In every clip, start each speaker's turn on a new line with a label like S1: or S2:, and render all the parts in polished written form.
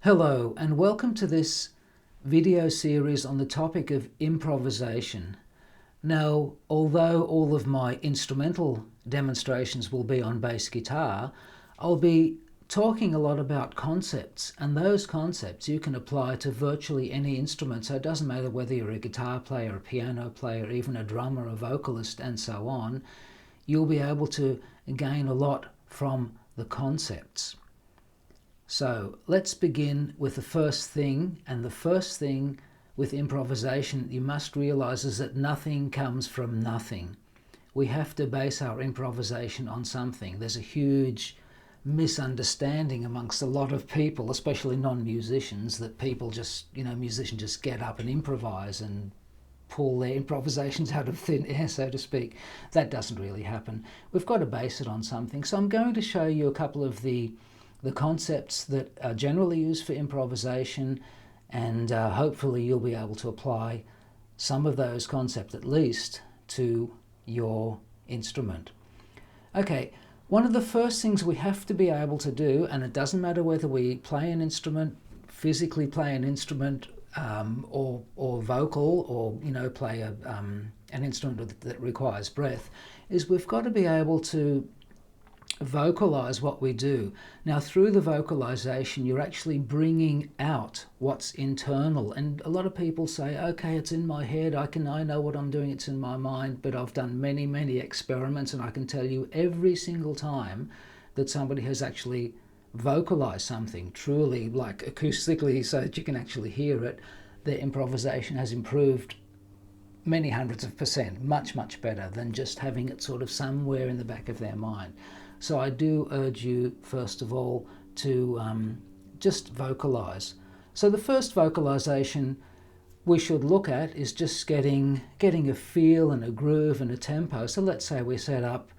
S1: Hello and welcome to this video series on the topic of improvisation. Now, although all of my instrumental demonstrations will be on bass guitar, I'll be talking a lot about concepts, and those concepts you can apply to virtually any instrument. So it doesn't matter whether you're a guitar player, a piano player, even a drummer, a vocalist, and so on. You'll be able to gain a lot from the concepts. So let's begin with the first thing, and the first thing with improvisation you must realize is that nothing comes from nothing. We have to base our improvisation on something. There's a huge misunderstanding amongst a lot of people, especially non-musicians, that people just, musicians just get up and improvise and pull their improvisations out of thin air, so to speak. That doesn't really happen. We've got to base it on something. So I'm going to show you a couple of the concepts that are generally used for improvisation, and hopefully you'll be able to apply some of those concepts at least to your instrument. Okay, one of the first things we have to be able to do, and it doesn't matter whether we play an instrument, physically play an instrument, or vocal, or play an instrument that requires breath, is we've got to be able to vocalize what we do. Now, through the vocalization, you're actually bringing out what's internal. And a lot of people say, okay, it's in my head, I know what I'm doing, it's in my mind. But I've done many experiments, and I can tell you every single time that somebody has actually vocalized something truly, like acoustically, so that you can actually hear it, their improvisation has improved many hundreds of percent, much better than just having it sort of somewhere in the back of their mind. So I do urge you, first of all, to just vocalize. So the first vocalization we should look at is just getting a feel and a groove and a tempo. So let's say we set up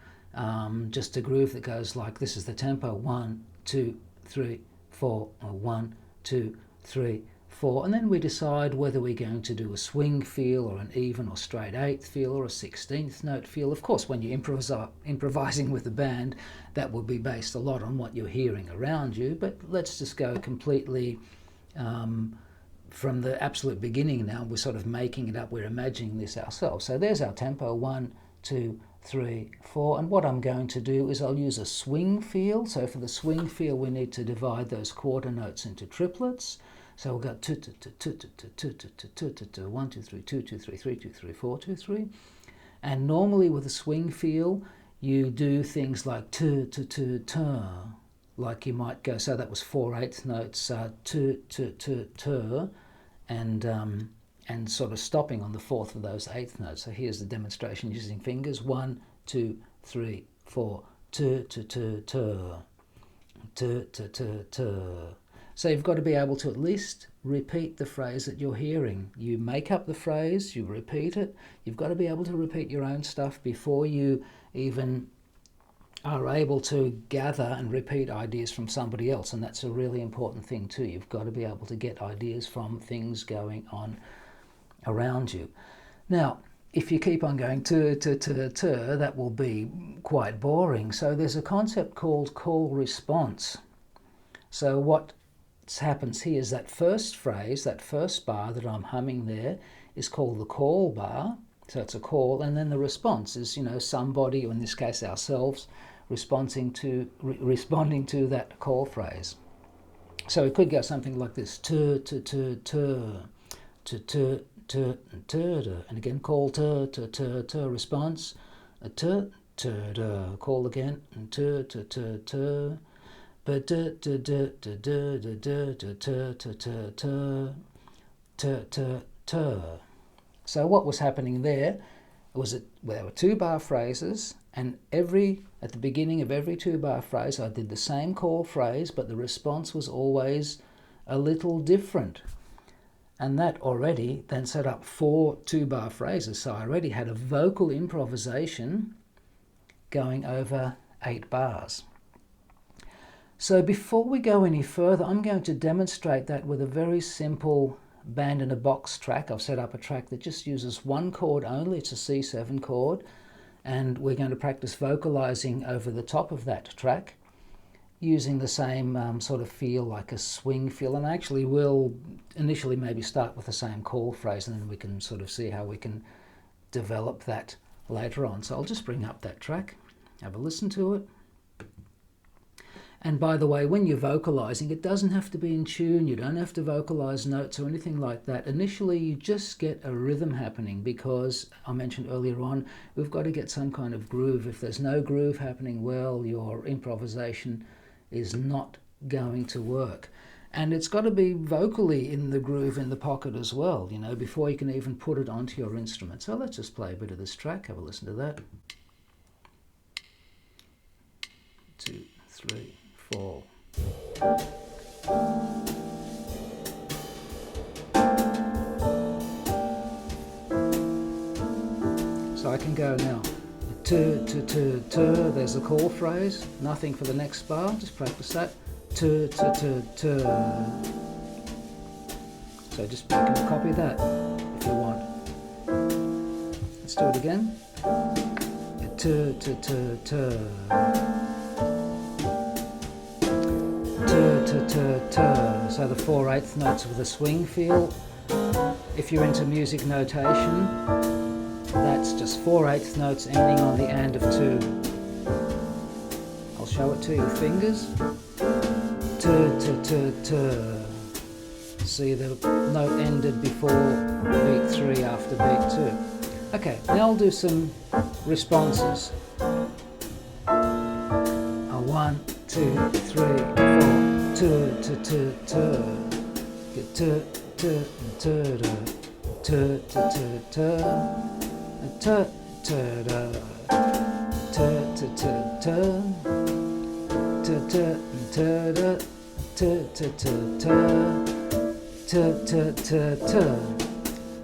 S1: just a groove that goes like this is the tempo: 1, 2, 3, 4, or 1, 2, 3, 4, and then we decide whether we're going to do a swing feel or an even or straight eighth feel or a 16th note feel. Of course, when you're improvising with a band, that will be based a lot on what you're hearing around you, but let's just go completely from the absolute beginning now. We're sort of making it up, we're imagining this ourselves. So there's our tempo: 1, 2, 3, 4, and what I'm going to do is I'll use a swing feel. So for the swing feel, we need to divide those quarter notes into triplets. So we'll go 2 2 2 2 2 2 2 2 2 2 1 2 3 2 2 3 3 2 3 4 2 3. And normally with a swing feel, you do things like tu tu tu tu, like you might go. So that was 4/8 notes, tu tu tu tu, and sort of stopping on the fourth of those eighth notes. So here's the demonstration using fingers: 1 2 3 4, tu tu tu tu, tu tu tu tu. So you've got to be able to at least repeat the phrase that you're hearing. You make up the phrase, you repeat it. You've got to be able to repeat your own stuff before you even are able to gather and repeat ideas from somebody else. And that's a really important thing too. You've got to be able to get ideas from things going on around you. Now, if you keep on going tu, tu, tu, tu, that will be quite boring. So there's a concept called call response. So what happens here is that first phrase, that first bar that I'm humming there, is called the call bar. So it's a call, and then the response is, somebody, or in this case ourselves, responding to that call phrase. So it could go something like this: tu tu tu tu, tu tu tu tu, and again call tu tu tu tu, response tu tu tu, call again tu tu tu tu. So what was happening there was that there were 2-bar phrases, and at the beginning of every 2-bar phrase I did the same call phrase, but the response was always a little different. And that already then set up 4 2-bar phrases. So I already had a vocal improvisation going over 8 bars. So before we go any further, I'm going to demonstrate that with a very simple band-in-a-box track. I've set up a track that just uses one chord only. It's a C7 chord, and we're going to practice vocalizing over the top of that track. using the same sort of feel, like a swing feel, and I actually will initially maybe start with the same call phrase, and then we can sort of see how we can develop that later on. So I'll just bring up that track, have a listen to it. And by the way, when you're vocalizing, it doesn't have to be in tune, you don't have to vocalize notes or anything like that. Initially, you just get a rhythm happening, because I mentioned earlier on, we've got to get some kind of groove. If there's no groove happening, well, your improvisation is not going to work. And it's got to be vocally in the groove, in the pocket as well, you know, before you can even put it onto your instrument. So let's just play a bit of this track, have a listen to that. 2, 3, 4. So I can go now. There's a call phrase, nothing for the next bar, just practice that. So just you can copy that if you want. Let's do it again. So the 4/8 notes with a swing feel. If you're into music notation, that's just 4/8 notes ending on the and of 2. I'll show it to you, fingers. See, the note ended before beat 3 after beat 2. Okay, now I'll do some responses. 1, 2, 3, 4.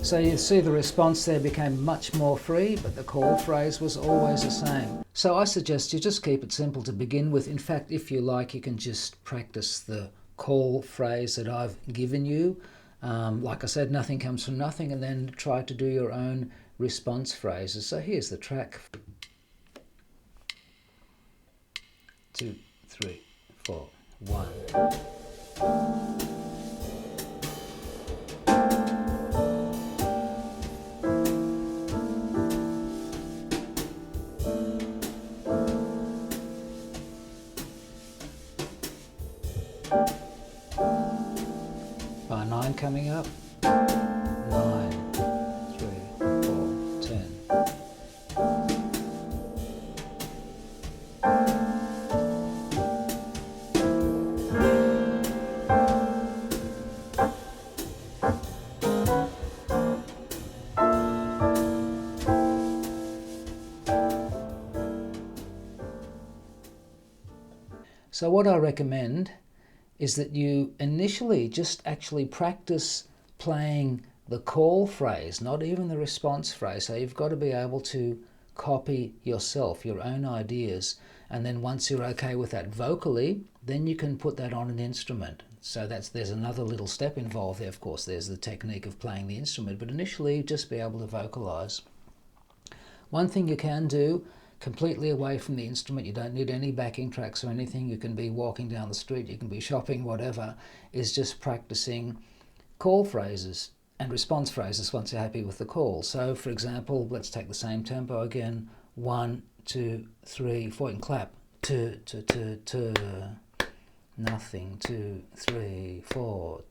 S1: So you see the response there became much more free, but the call phrase was always the same. So I suggest you just keep it simple to begin with. In fact, if you like, you can just practice the call phrase that I've given you. Like I said, nothing comes from nothing, and then try to do your own response phrases. So here's the track. 2, 3, 4, 1. Bar 9 coming up. 9, 3, 4, 10. So what I recommend is that you initially just actually practice playing the call phrase, not even the response phrase. So you've got to be able to copy yourself, your own ideas. And then once you're okay with that vocally, then you can put that on an instrument. So there's another little step involved there, of course. There's the technique of playing the instrument, but initially just be able to vocalize. One thing you can do, completely away from the instrument, you don't need any backing tracks or anything, you can be walking down the street, you can be shopping, whatever, is just practicing call phrases and response phrases once you're happy with the call. So for example, let's take the same tempo again. 1, 2, 3, 4, and clap. Nothing. 2, 3, 4.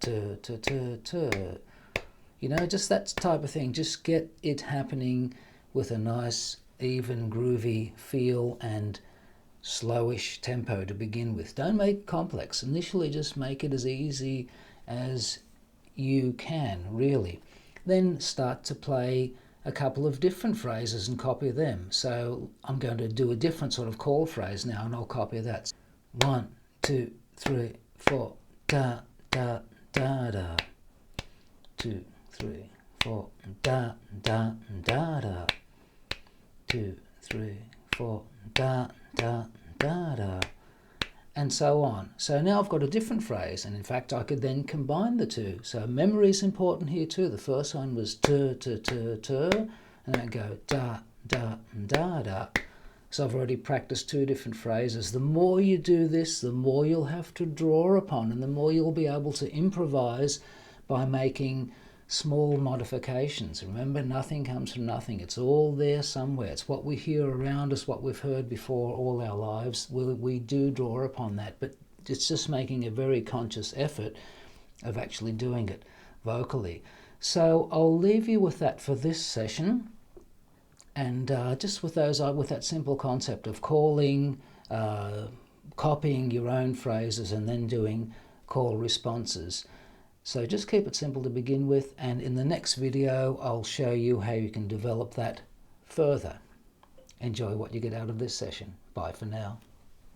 S1: You know, just that type of thing. Just get it happening with a nice, even, groovy feel and slowish tempo to begin with. Don't make it complex. Initially, just make it as easy as you can, really. Then start to play a couple of different phrases and copy them. So I'm going to do a different sort of call phrase now, and I'll copy that. 1, 2, 3, 4. Da, da, da, da. 2, 3, 4. Da, da, da, da. 2, 3, 4, da, da, da, da, and so on. So now I've got a different phrase, and in fact I could then combine the two. So memory is important here too. The first one was and then go da, da, da, da. because I've already practiced 2 different phrases. The more you do this, the more you'll have to draw upon, and the more you'll be able to improvise by making small modifications. Remember, nothing comes from nothing. It's all there somewhere. It's what we hear around us, what we've heard before all our lives. We do draw upon that, but it's just making a very conscious effort of actually doing it vocally. So I'll leave you with that for this session, and just with that simple concept of calling, copying your own phrases, and then doing call responses. So just keep it simple to begin with, and in the next video I'll show you how you can develop that further. Enjoy what you get out of this session. Bye for now.